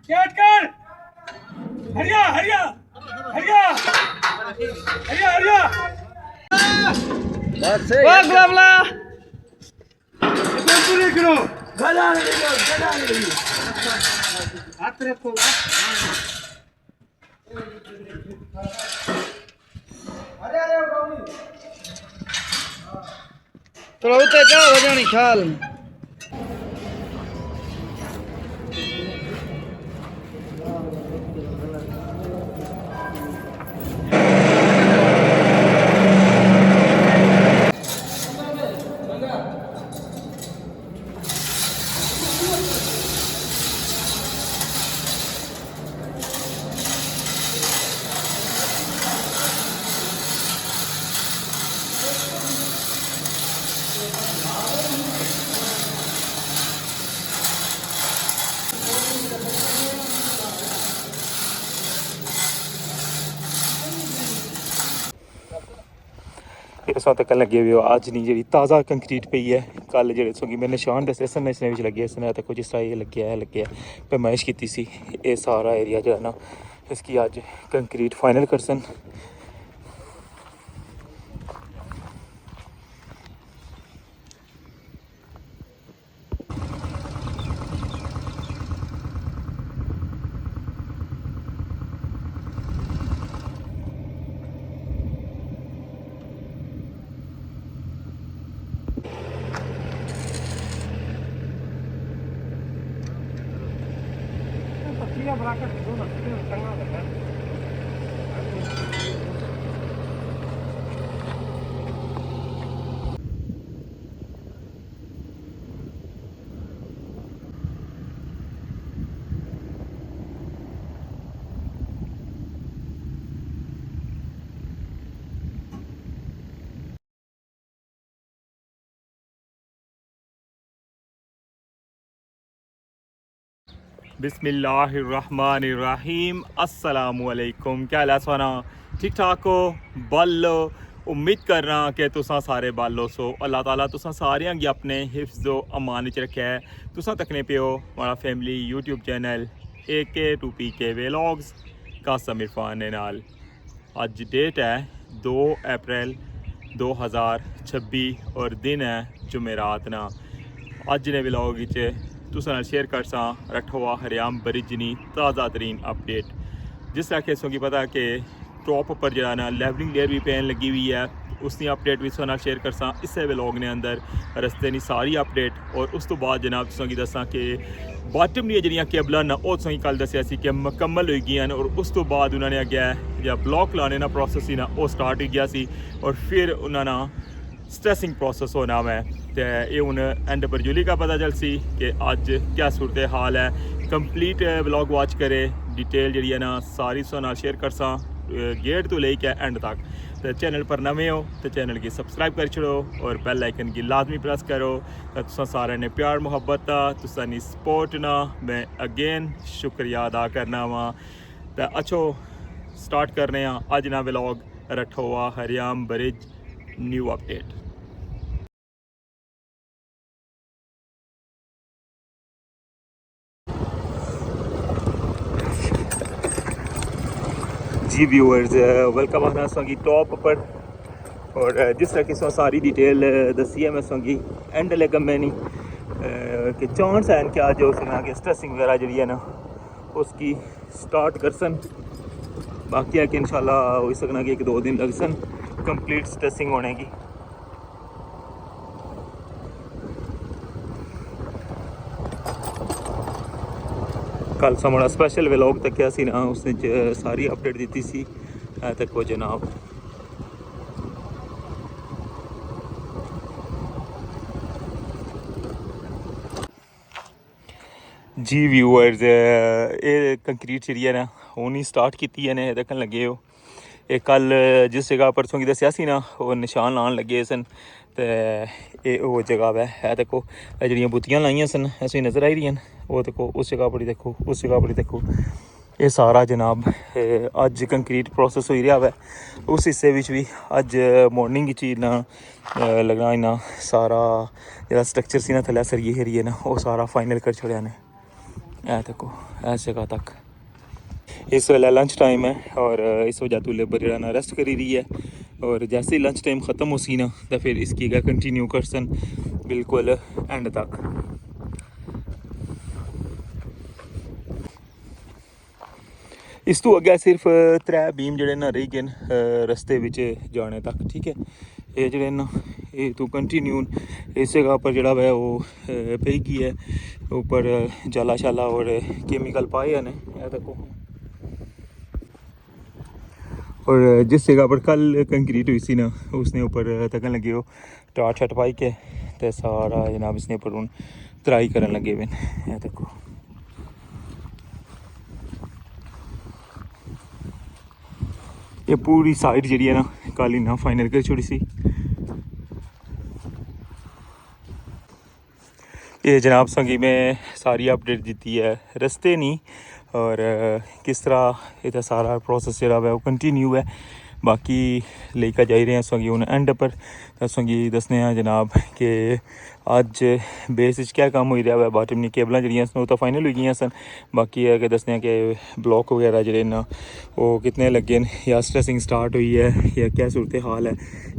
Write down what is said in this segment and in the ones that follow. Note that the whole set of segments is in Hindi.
कैट कर हरिया हरिया हरिया हरिया हरिया वाह गुलाबला पूरी करो गला नहीं हाथ रखो थोड़ा उते जाओ हो जानी ख्याल इस वक्त तक लगे हुए हो अज नहीं जी ताज़ा कंक्रीट पई है कल जो सो मेरे निशान दसे सन इसने लगे इसने देखो जिस तरह ये लगे पैमाइश की सी ये सारा एरिया जो है ना इसकी अज कंक्रीट फाइनल कर सन बिस्मिल्लाहिर्रहमानिर्रहीम अस्सलामुअलैकुम क्या हाल है सोना ठीक ठाक हो बल्लो उम्मीद कर रहा कि तुसा सारे बालो सो अल्लाह ताला तुसा सारियां गी अपने हिफ्ज़ व अमान च रखे है तुसा तकने पे हो हमारा family YouTube channel AK2PK vlogs Qasim Irfan नाल अज डेट है 2 अप्रैल 2026 और दिन है जुमेरात ना अज ने व्लॉग तुसा शेयर कर सा रठवा हरियाम बरिजनी ताज़ा तरीन अपडेट जिस तरह के सोगी पता कि टॉप पर जो ना लेवलिंग लेयर भी पैन लगी हुई है उसकी अपडेट भी तुसा शेयर कर सा इसे व्लॉग ने अंदर रस्ते की सारी अपडेट और उस तो बाद जनाब तुसा की दसा कि बाटम दी जड़ियाँ केबल ना वो तुसा कल दसिया सी कि मुकम्मल हो गई और उस तो बाद उन्होंने अगे या ब्लॉक लाने ना प्रोसेस ही ना वो स्टार्ट हो गया सी और फिर उन्होंने स्ट्रेसिंग प्रोसेस होना है तो ये हूँ एंड पर जुली का पता चल सी कि अज क्या सूरत हाल है कंप्लीट व्लॉग वॉच करे डिटेल जी है ना सारी सो नाल शेयर कर सा गेट तो लेके एंड तक तो चैनल पर नवे हो तो चैनल की सब्सक्राइब कर छोड़ो और बेल आइकन की लाजमी प्रेस करो तो तुसा सारे ने प्यार मुहब्बत तुसा नी सपोर्ट ना मैं अगेन शुक्रिया अदा करना वा तो अच्छो स्टार्ट करने अज ना व्लॉग रठोआ हरियाम बरिज न्यू अपडेट जी व्यूअर्स वेलकम आना सोंगी टॉप पर और जिस तरह की सारी डिटेल दसी है मैं सोंगी एंड लेकर मैं नहीं कि चांस है कि आज उसने आगे स्ट्रेसिंग वगैरह जी है ना उसकी स्टार्ट कर सन बाकी है कि इंशाल्लाह हो सकना कि 1-2 दिन लग सन कंप्लीट स्ट्रेसिंग होने की कल सामना स्पेशल व्लॉग तक क्या सी ना उसने सारी अपडेट दी सी तक वो जनाब जी व्यूअर्स ये कंक्रीट जी है ना हूँ स्टार्ट की है देखने लगे हो ये कल जिस जगह परसों की दसिया सी ना वो निशान लान लगे सन तो ये वो जगह है देखो जड़ियाँ बुतियाँ लाइया सन ऐसी नज़र आई रही वो देखो उस जगह पर देखो उस जगह पर देखो ये सारा जनाब अज कंक्रीट प्रोसैस हो रहा है। उस हिस्से विच भी अज मॉर्निंग ही ना लगना इन्ना सारा जो स्ट्रक्चर सी ना थल्ले सरिये हेरिए ना वो सारा फाइनल कर छड़िया ने। ऐ देखो इस जगह तक इस वेले लंच टाइम है और इस वजह तो लेबर जो ना रेस्ट करी रही है और जैसे ही लंच टाइम ख़त्म हो सी ना तो फिर इसकी गै कंटिन्यू करसन बिल्कुल एंड तक। इस तो अग्गें सिर्फ 3 बीम जड़े ना रही गए रस्ते विच जाने तक। ठीक है, ये जड़े ना ये तो कंटिन्यू इस जगह पर जड़ा है वो पेगी है ऊपर जाला शाला और केमिकल पाए हैं ने देखो। और जिस जगह पर कल कंक्रीट हुई सी ना उसने ऊपर तकन लगे हो टाट शट पाई के तो सारा जनाब इसने ऊपर हूँ तराई करन लगे हुए हैं। देखो ये पूरी साइड जी है ना कल इन्ना फाइनल कर छोड़ी सी। ये जनाब संगी में सारी अपडेट दी है रस्ते नहीं और किस तरह इतना सारा प्रोसेस जो है वो कंटिन्यू है। बाकी लेकर जा रहे हैं संगी हूँ एंड पर संगी दसने जनाब कि अज बेस क्या काम हो रहा है। बाटम केबल जड़ियाँ सन तो फाइनल हो गई सन। बाकी है कि दसने कि ब्लॉक वगैरह जोड़े ना वो कितने लगे न या स्ट्रेसिंग स्टार्ट हुई है या क्या सूरत हाल है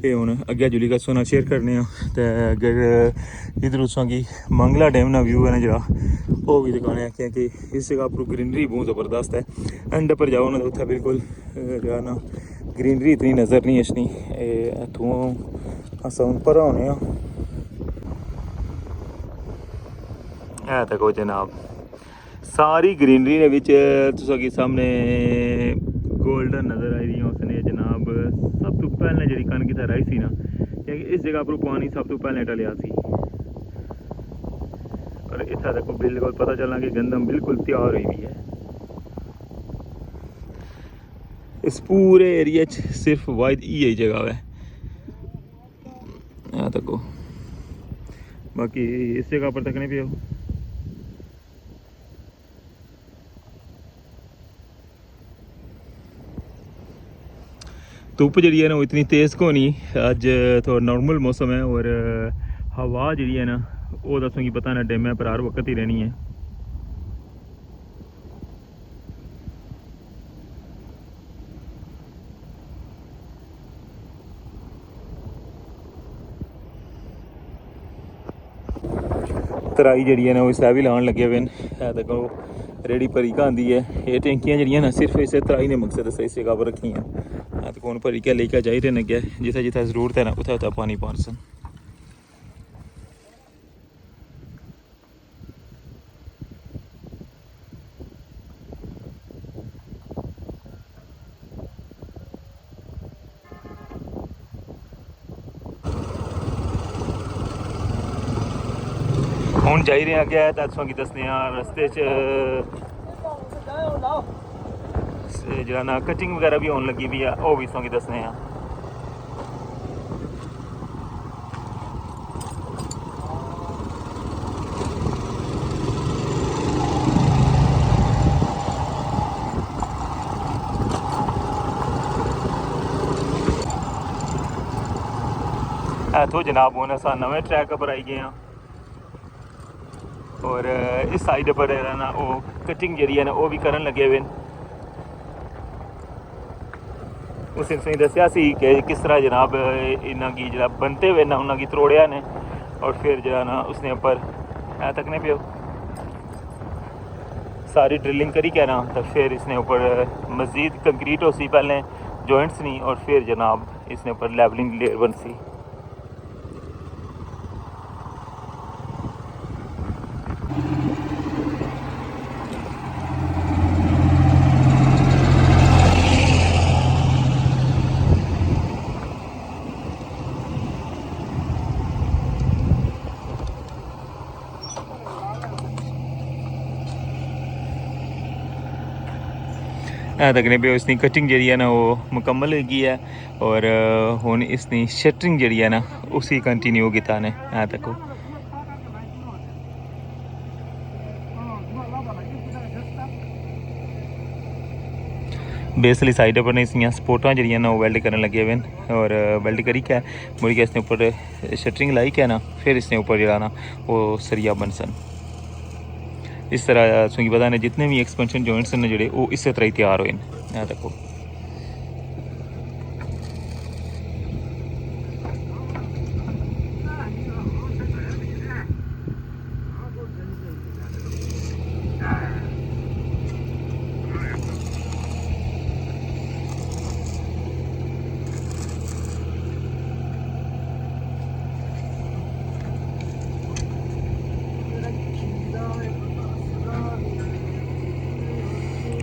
ये हूँ अगे जुली का सोना शेयर करने। तो अगर इधर संगी मंगला डैम ना व्यू है ना जरा वो भी दिखाने क्योंकि इस जगह पर ग्रीनरी बहुत ज़बरदस्त है। एंड पर जाओ ना तो उत्थे बिल्कुल जो है ना ग्रीनरी इतनी नज़र नहीं आनी। इतों अस पर होने देखो जनाब सारी ग्रीनरी ने विच तुसां सामने गोल्डन नज़र आई रही उसने जनाब। सब तो पहले जी कनक इतना राई सी ना क्योंकि इस जगह पर पानी सब तो पहले टलिया सी और इतना देखो बिल्कुल पता चलना कि गंदम बिल्कुल तैयार हुई है। इस पूरे एरिया सिर्फ वाहिद यही जगह है देखो। बाकी इस जगह पर तकने पे हो धुप जी है ना वो इतनी तेज़ को नहीं अज थोड़ा नॉर्मल मौसम है और हवा जी है ना वो दसों की पता ना डैम पर हर वक्त ही रहनी है। तराई जी है ना वो इसलिए भी लाने लगे हुए हैं देखो रेडी भरी का आँदी है। ये टैंकियाँ जी ना सिर्फ इस तराई ने मकसद से इस जगह पर रखी हैं तो कौन भरी के लेकर जाई रहे अगे जिथे जिथे जरूरत है ना उथे उथे पानी पान सन। हूँ जा रहे अगे तो की दसने रस्ते जरा ना कटिंग वगैरह भी होने लगी भी है वो भी की दसने इतों जनाब हूँ अस नवे ट्रैक पर आई गए हैं और इस साइड पर ना वो कटिंग जी है ना वो भी करन लगे हुए। उस इंसान दसिया कि किस तरह जनाब इन्हों की जरा बनते हुए ना उन्होंने त्रोड़िया ने और फिर जरा ना उसने ऊपर तकने पे सारी ड्रिलिंग करी क्या ना तो फिर इसने ऊपर मज़ीद कंक्रीट हो सी पहले जॉइंट्स नहीं और फिर जनाब इसने ऊपर लेवलिंग लेयर बन सी। तकने पे इसकी कटिंग जी है ना वो मुकम्मल होगी है और हुन इसकी शटरिंग जी है ना उसी कंटिन्यू किया ने तको। बेस वाली साइड पर इसलिए सपोर्टा जी वैल्ड करने लगे हुए हैं और वैल्ड करी क्या मुड़ के इसने ऊपर शटरिंग लाई क्या ना फिर इसने ऊपर जरा ना वो सरिया बन सन। इस तरह तुझे पता है जितने भी एक्सपेंशन जॉइंट्स ने जोड़े वो इस तरह ही तैयार हुए हैं। देखो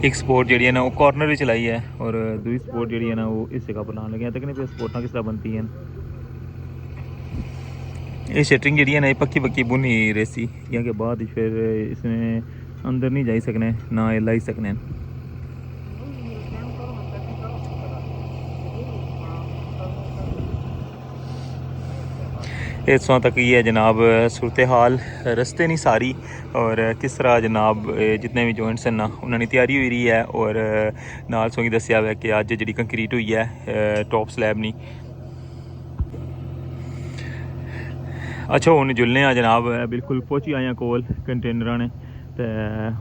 एक सपोर्ट जी है ना वो कॉर्नर में चलाई है और दूसरी सपोर्ट जी है ना वो इस जगह पर लाने लगे तक नहीं फिर सपोर्टा किस तरह बनती हैं। ये शटरिंग जी है ना ये पक्की पक्की बुनी रेसी या के बाद फिर इसमें अंदर नहीं जाई सकने ना ये लाई सकने। इस तक ये है जनाब सूरत हाल रस्ते नहीं सारी और किस तरह जनाब जितने भी जॉइंट्स हैं ना उन्होंने तैयारी हुई रही है और नाल सोगी दसिया हुआ कि अज जी कंक्रीट हुई है टॉप स्लैब नहीं। अच्छा हुन जुलने जनाब बिल्कुल पहुंची आए कोल कंटेनर ने तो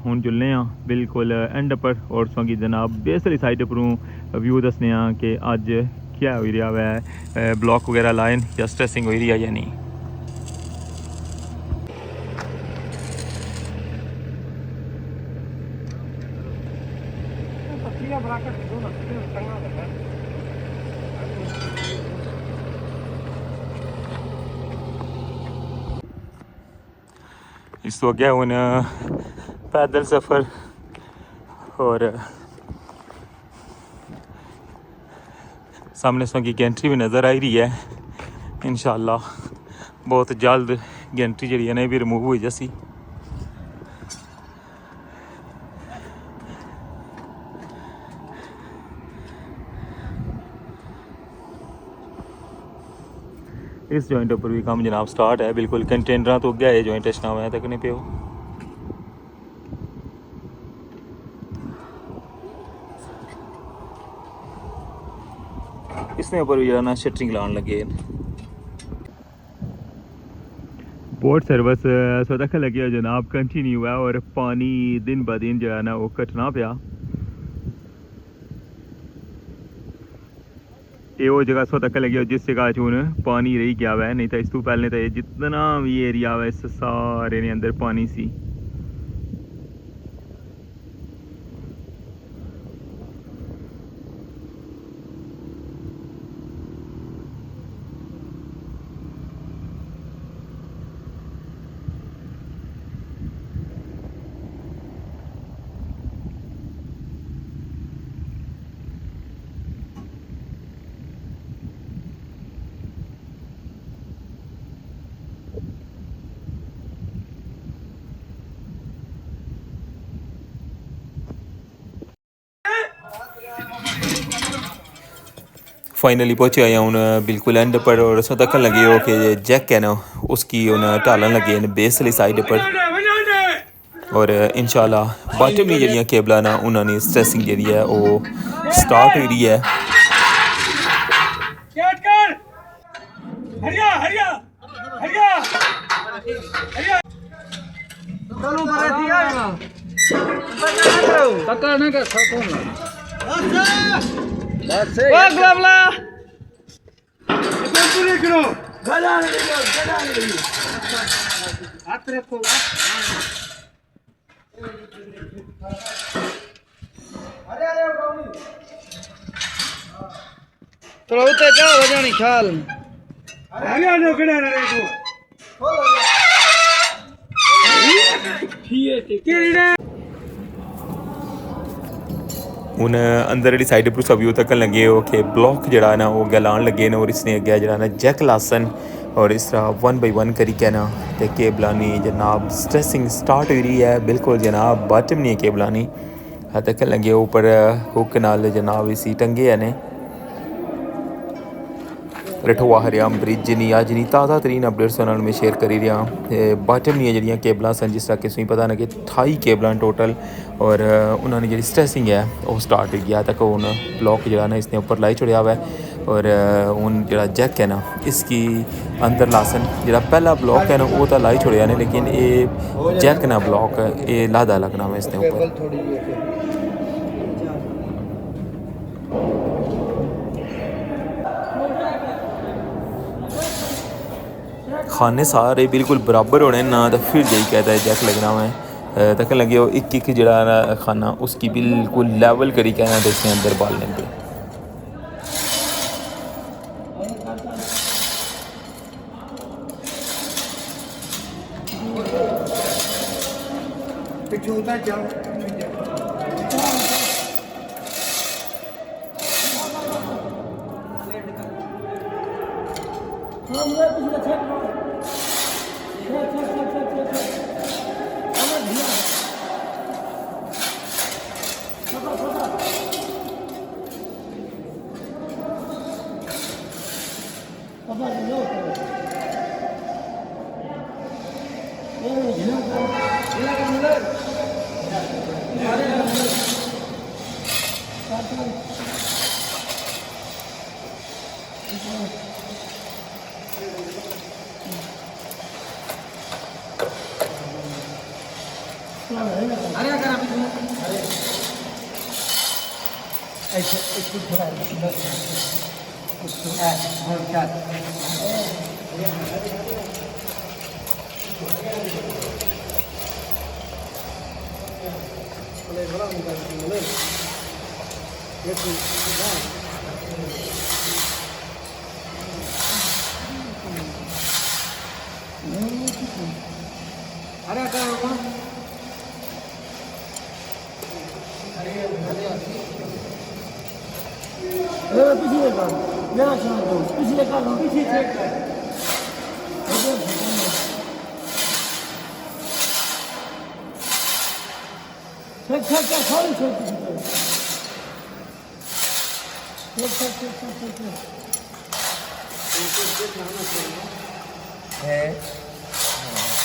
हुन जुलने बिल्कुल एंड पर और सोगी जनाब बेस वाली साइड पर व्यू दसने कि अज क्या हो रहा है ब्लॉक वगैरह लाइन या स्ट्रेसिंग हो रही है या नहीं। इस तो क्या हुन पैदल सफ़र और सामने सो की गेंट्री भी नज़र आ रही है। इंशाअल्लाह बहुत जल्द गेंट्री जी है भी रिमूव हो जासी। इस जॉइंट पर भी काम जनाब स्टार्ट है बिल्कुल कंटेनर तो अगे जॉइंट टचना हुआ तक नहीं पे इसने ऊपर भी जरा ना शटरिंग लाने लगे। बोट सर्विस सो तक लगे जनाब कंटिन्यू है और पानी दिन ब दिन जो है ना वो घटना पाया। ये वो जगह सो तक लगे जिस जगह हूँ पानी रही गया हुआ है नहीं तो इस तू पहले तो जितना भी एरिया है इस सारे ने अंदर पानी सी। फाइनली पहुँचे आया हूँ बिल्कुल एंड पर और उसमें तक लगे हो कि जैक है ना उसकी ढालन लगे बेस वाली साइड पर और इंशाल्लाह बॉटम दी जड़ियाँ केबल ना उन्होंने स्ट्रेसिंग जी है वो स्टार्ट हो रही है। थोड़ा उते जाओ वजानी ख्याल हूँ अंदर जी साइड पर सब तक लगे हो कि ब्लॉक जरा ना वो गलान लगे न और इसने अगे जरा ना जैक लासन और इस तरह 1 बाय 1 करी के ना तो केबलानी जनाब स्ट्रेसिंग स्टार्ट हो रही है बिल्कुल जनाब बॉटम नहीं है केबलानी तक लगे ऊपर हुक नाल जनाब इसी टंगे है ने रठोआ हरियाम ब्रिज नी अज नी ताज़ा तरीन अपडेट्स उन्होंने मैं शेयर करी रहा बाटम दी जड़ियाँ केबलां सन जिस तरह कि तुसें पता ना कि 28 केबलां टोटल और उन्होंने जी स्ट्रैसिंग है वो स्टार्ट हो गया तक हूँ ब्लॉक जो ना इसने उपर लाई छुड़िया हुआ है और हूँ जो जैक है ना इसकी अंदर लासन जो पहला ब्लॉक है ना वो तो लाई छुड़िया ने लेकिन ये जैक ना ब्लॉक ये लादा लगना वा इसने ऊपर खाने सारे बिल्कुल बराबर होने ना तो फिर यही कहता है जैक लगना है तक लगे वो एक जड़ा खाना उसकी बिल्कुल लेवल करी कहना तो इसके अंदर बाल लेंगे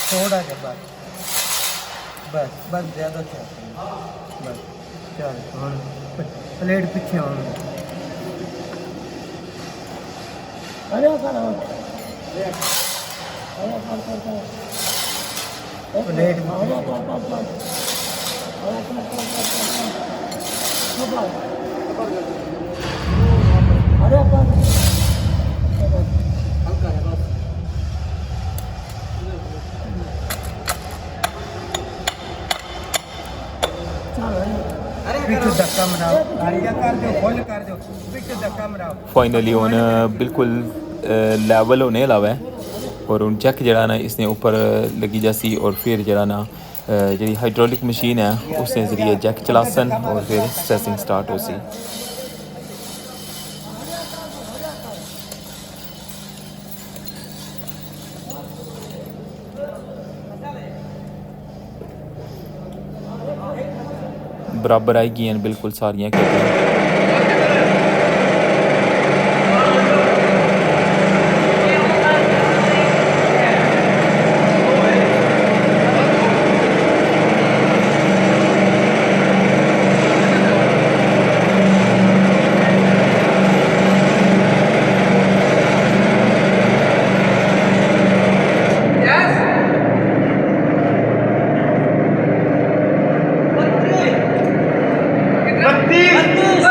थोड़ा के बाद बस बस ज़्यादा बस चल प्लेट पीछे प्लेट फाइनली हूँ बिल्कुल लेवल होने अलावा है और हूँ चेक जरा ना इसने ऊपर लगी जासी और फिर जरा ना जी हाइड्रोलिक मशीन है उसने जरिए जैक चलासन और फिर स्ट्रेसिंग स्टार्ट हो सी बराबर आई गई बिल्कुल सारियां बत्तीस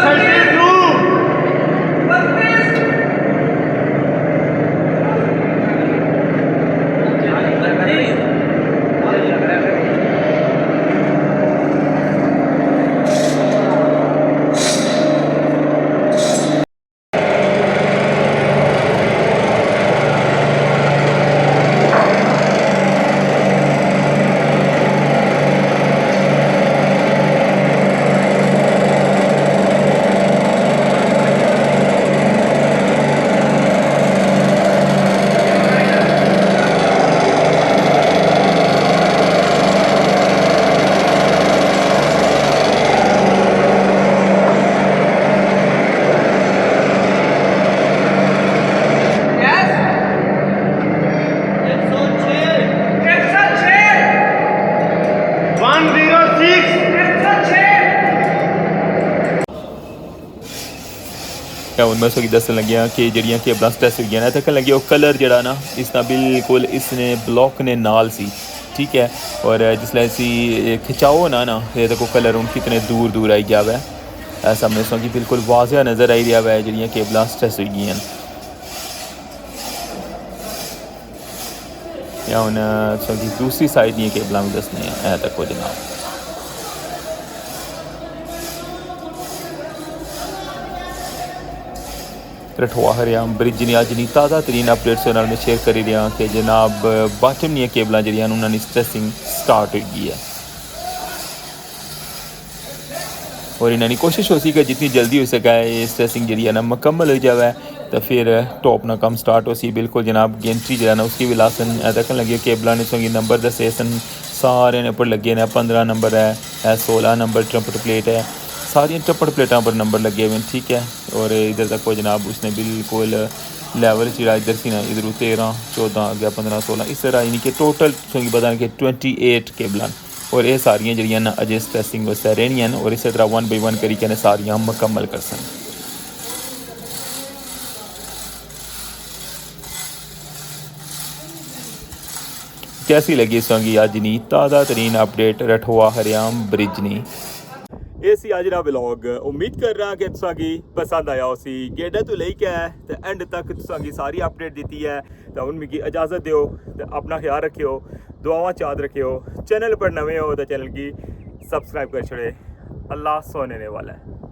मैं उनमें से दसन लग्या कि जड़ियाँ केबल स्ट्रैस हुई ना तक लगे कलर जड़ा ना इसका बिल्कुल इसने ब्लॉक ने नाल सी ठीक है। और जिसलै इसी खिंचाओ ना ये देखो कलर हूँ कितने दूर दूर आई गया वै ऐसा मेरे सो कि बिल्कुल वाजिया नज़र आई रहा वै जड़ियाँ केबल स्ट्रैस हुई हैं। या हूँ दूसरी साइड दी केबल भी दसने ऐ तको जनाब। रठवा हरियाम ब्रिज ने अज नहीं ताज़ा तरीन अपडेट्स मैं शेयर करी रहा कि जनाब बाटम दी केबल जड़ियाँ उन्होंने स्ट्रैसिंग स्टार्ट हो गई है और इन्होंने कोशिश हो सी कि जितनी जल्दी हो सका ये स्ट्रैसिंग जी ना मुकम्मल हो जाए तो फिर टॉप ना कम स्टार्ट हो सी बिल्कुल जनाब गेंट्री जरा ना उसकी भी लासन तक लगे केबल ने सोंगी नंबर दसे सन सारे ने पर लगे ने 15 नंबर है 16 नंबर ट्रम्पट प्लेट है सारिया ट्रम्पट प्लेटा पर नंबर लगे हुए ठीक है। और इधर तक वो जनाब उसने बिल्कुल लेवल चिड़ा इधर सी ना इधर 13 14 अगर 15 16 इस तरह यानी कि टोटल सोंगी बता कि 28 केबल और ये सारियाँ जड़ियाँ ना अजय स्ट्रैसिंग वास्ते रहनियां और इस तरह 1 बाय 1 करी के सारियाँ मुकम्मल कर सन। कैसी लगी सोंगी अज नी ताज़ा तरीन अपडेट रठवा हरियाम ब्रिज नी ये सी अज का व्लॉग। उम्मीद कर रहा कि तुसांगी पसंद आया उसी गेडा तो लेके है तो एंड तक तुसांगी सारी अपडेट दी है तो हूँ मिगी इजाज़त दो तो अपना ख्याल रखियो दुआवां याद रखियो चैनल पर नवे हो तो चैनल की सब्सक्राइब कर छोड़े। अल्लाह सोने वाला है।